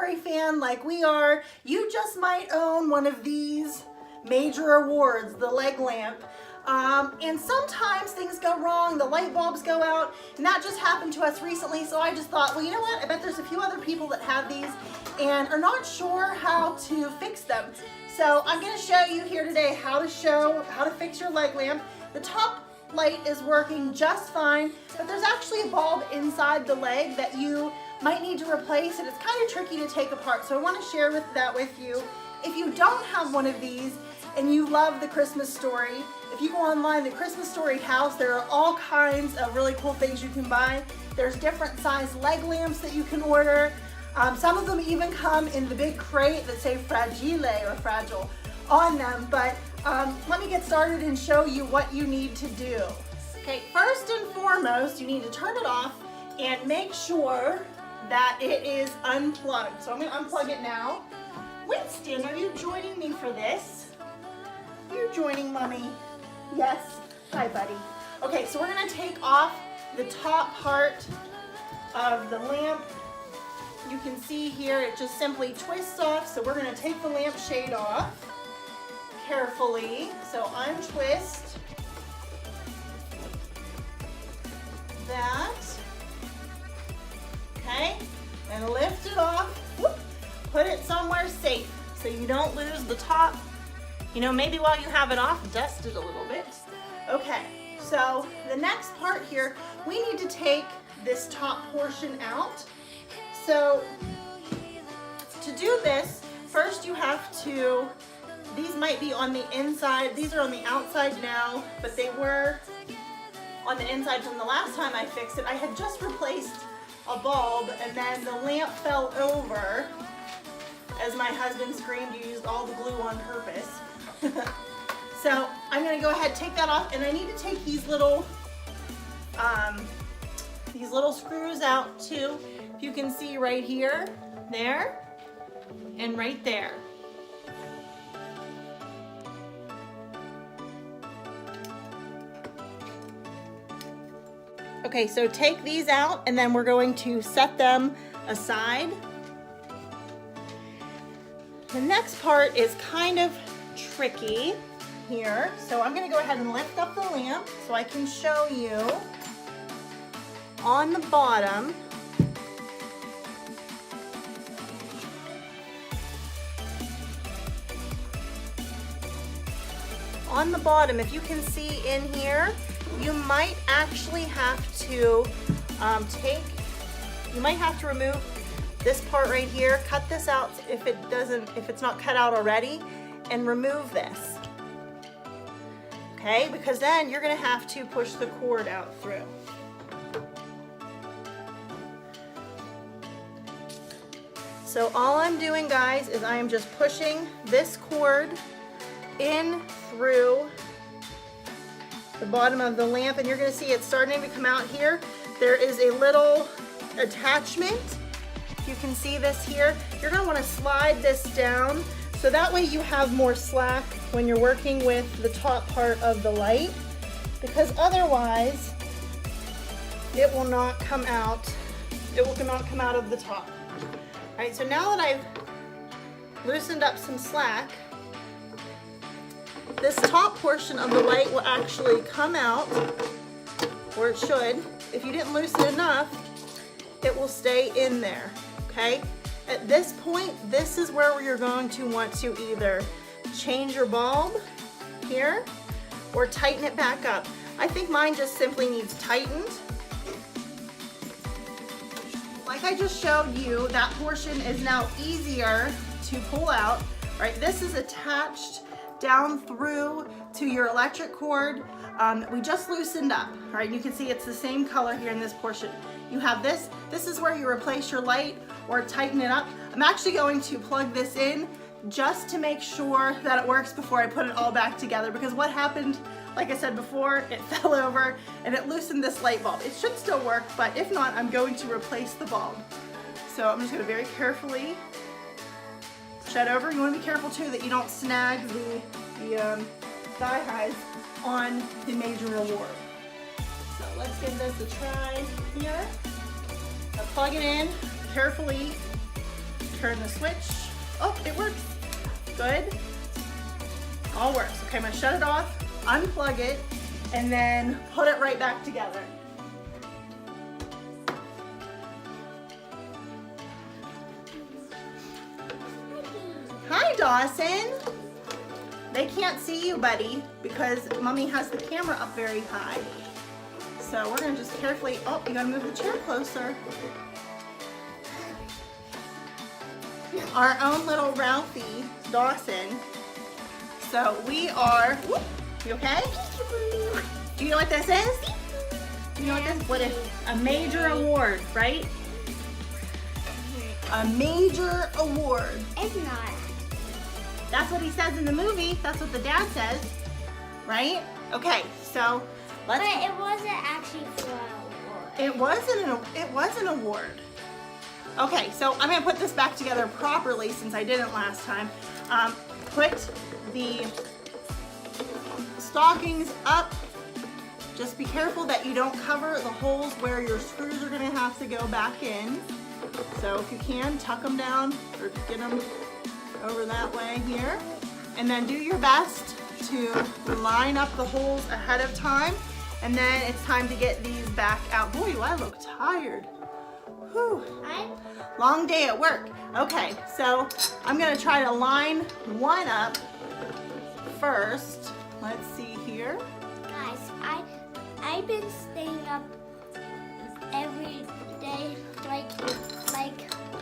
Story fan like we are, you just might own one of these major awards, the leg lamp. And sometimes things go wrong, the light bulbs go out, and that just happened to us recently. So I just thought, well, you know what? I bet there's a few other people that have these and are not sure how to fix them. So I'm going to show you here today how to fix your leg lamp. The top light is working just fine, but there's actually a bulb inside the leg that you might need to replace, and it's kind of tricky to take apart. So I want to share that with you. If you don't have one of these and you love the Christmas Story, if you go online, the Christmas Story house, there are all kinds of really cool things you can buy. There's different size leg lamps that you can order. Some of them even come in the big crate that say fragile or fragile on them, but let me get started and show you what you need to do. Okay, first and foremost, you need to turn it off and make sure that it is unplugged. So I'm going to unplug it now. Winston, are you joining me for this? You're joining Mommy. Yes. Hi, buddy. Okay, so we're going to take off the top part of the lamp. You can see here it just simply twists off. So we're going to take the lamp shade off carefully. So untwist that. Okay, and lift it off. Whoop. Put it somewhere safe so you don't lose the top. You know, maybe while you have it off, dust it a little bit. Okay, so the next part here, we need to take this top portion out. So to do this, first you have to, these might be on the inside, these are on the outside now, but they were on the inside from the last time I fixed it. I had just replaced a bulb and then the lamp fell over. As my husband screamed, you used all the glue on purpose. So I'm gonna go ahead and take that off, and I need to take these little screws out too. If you can see right here, there, and right there. Okay, so take these out and then we're going to set them aside. The next part is kind of tricky here. So I'm gonna go ahead and lift up the lamp so I can show you on the bottom. On the bottom, if you can see in here, you might actually have to you might have to remove this part right here, cut this out if it's not cut out already, and remove this. Okay, because then you're gonna have to push the cord out through. So all I'm doing, guys, is I am just pushing this cord in through the bottom of the lamp, and you're going to see it's starting to come out here. There is a little attachment. If you can see this here, you're going to want to slide this down so that way you have more slack when you're working with the top part of the light, because otherwise it will not come out. It will not come out of the top. All right, so now that I've loosened up some slack, this top portion of the light will actually come out, or it should. If you didn't loosen it enough, it will stay in there, okay? At this point, this is where you're going to want to either change your bulb here or tighten it back up. I think mine just simply needs tightened. Like I just showed you, that portion is now easier to pull out, right? This is attached down through to your electric cord that we just loosened up. All right, you can see it's the same color here in this portion. You have this. This is where you replace your light or tighten it up. I'm actually going to plug this in just to make sure that it works before I put it all back together, because what happened, like I said before, it fell over and it loosened this light bulb. It should still work, but if not, I'm going to replace the bulb. So I'm just going to very carefully shut over. You want to be careful too that you don't snag the thigh highs on the major award. So let's give this a try here. Now plug it in, carefully turn the switch. Oh, it works. Good. All works. Okay, I'm gonna shut it off, unplug it, and then put it right back together. Hi, Dawson. They can't see you, buddy, because Mommy has the camera up very high. So we're gonna just carefully, oh, you gotta move the chair closer. Our own little Ralphie, Dawson. So we are, whoop, you okay? Do you know what this is? You know what this is? What is a major award, right? A major award. It's not. That's what he says in the movie. That's what the dad says, right? Okay, so let's. But it wasn't actually for an award. It was an award. Okay, so I'm gonna put this back together properly since I didn't last time. Put the stockings up. Just be careful that you don't cover the holes where your screws are gonna have to go back in. So if you can, tuck them down or get them over that way here. And then do your best to line up the holes ahead of time. And then it's time to get these back out. Boy, do I look tired. Whew. Long day at work. Okay, so I'm gonna try to line one up first. Let's see here. Guys, I've been staying up every day like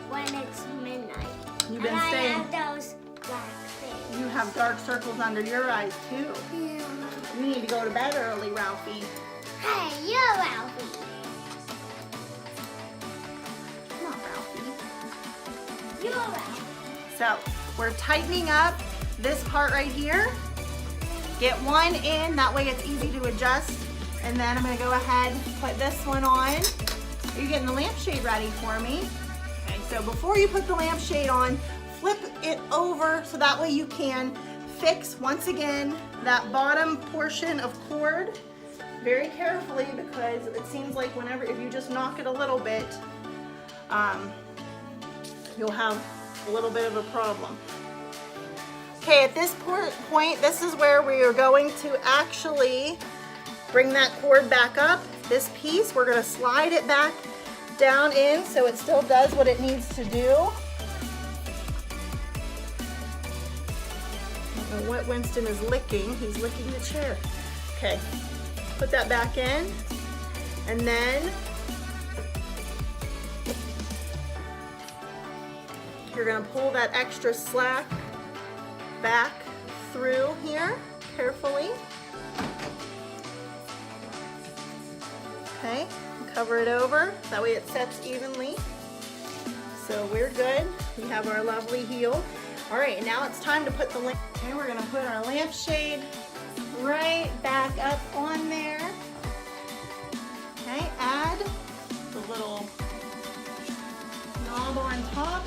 when it's midnight. You've been and staying. I have those black things. You have dark circles under your eyes too. Yeah. You need to go to bed early, Ralphie. Hey, you're Ralphie. Come on, Ralphie. You're Ralphie. So we're tightening up this part right here. Get one in, that way it's easy to adjust. And then I'm gonna go ahead and put this one on. Are you getting the lampshade ready for me? Okay, so before you put the lampshade on, flip it over so that way you can fix, once again, that bottom portion of cord very carefully, because it seems like whenever, if you just knock it a little bit, you'll have a little bit of a problem. Okay, at this point, this is where we are going to actually bring that cord back up. This piece, we're gonna slide it back down in so it still does what it needs to do. I don't know what Winston is licking. He's licking the chair. Okay, put that back in. And then you're gonna pull that extra slack back through here carefully. Okay, cover it over, that way it sets evenly. So we're good. We have our lovely heel. All right, now it's time to put the lamp. Okay, we're gonna put our lampshade right back up on there. Okay, add the little knob on top.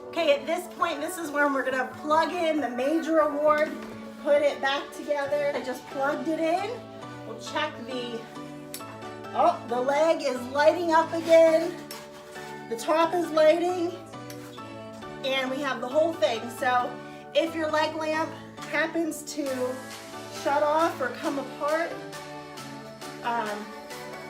Okay, at this point, this is where we're gonna plug in the major award, put it back together. I just plugged it in. We'll check the leg is lighting up again. The top is lighting, and we have the whole thing. So if your leg lamp happens to shut off or come apart,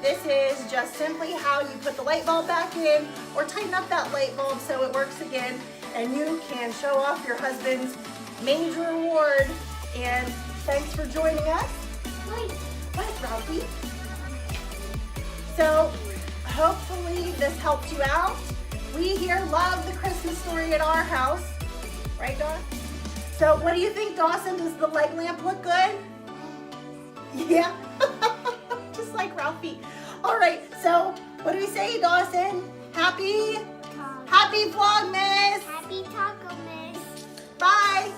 this is just simply how you put the light bulb back in or tighten up that light bulb so it works again, and you can show off your husband's major award. And thanks for joining us. Wait, what, Ralphie? So hopefully this helped you out. We here love the Christmas story at our house. Right, Dawn? So what do you think, Dawson? Does the leg lamp look good? Yeah, just like Ralphie. All right, so what do we say, Dawson? Happy Vlogmas! Happy Taco Miss! Bye!